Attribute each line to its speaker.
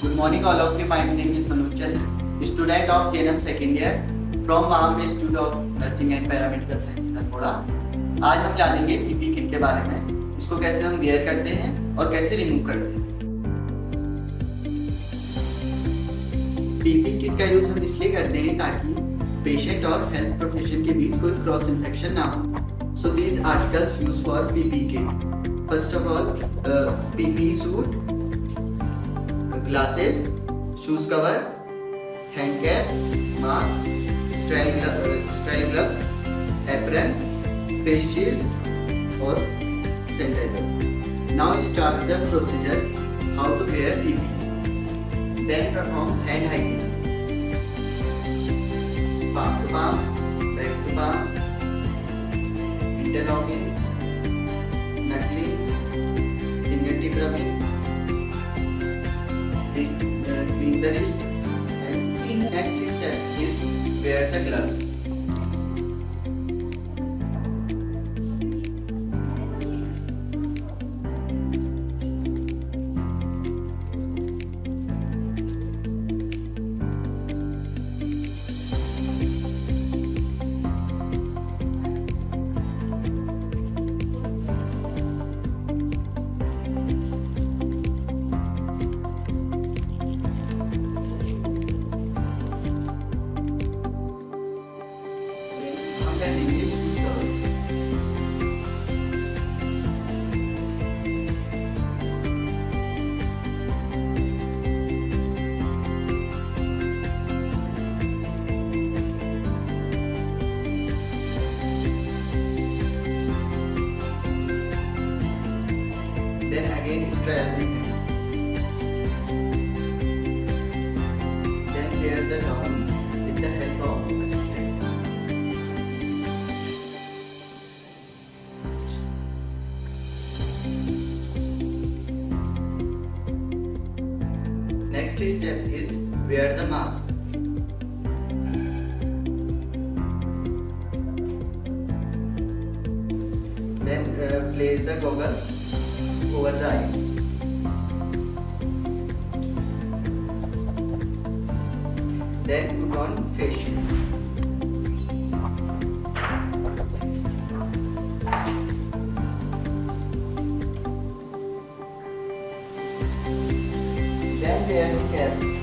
Speaker 1: Good morning all of you. My name is Manoj Chandra, student of JNM second year from Maa Ambey Institute of Nursing and Paramedical Sciences Almora. आज हम जानेंगे PP kit के बारे में, इसको कैसे हम वेयर करते हैं और कैसे रिमूव करते हैं। पीपी किट का यूज हम इसलिए करते हैं ताकि पेशेंट और हेल्थ प्रोफेशन के बीच कोई क्रॉस इन्फेक्शन ना हो। So these articles use for PP kit. First of all PP suit, glasses, shoes cover, hand cap, mask, sterile gloves, apron, face shield और sanitizer. Now start the procedure how to wear PPE. Then perform hand hygiene. Palm to palm, back to palm, interlocking, knuckling, fingertip rubbing. Clean the wrist, and next step is wear the gloves. Then again sterile the hand. Then wear the gown with the help of assistant. Next step is wear the mask. Then place the goggles over the eyes. Then put on face shield. Then wear the cap.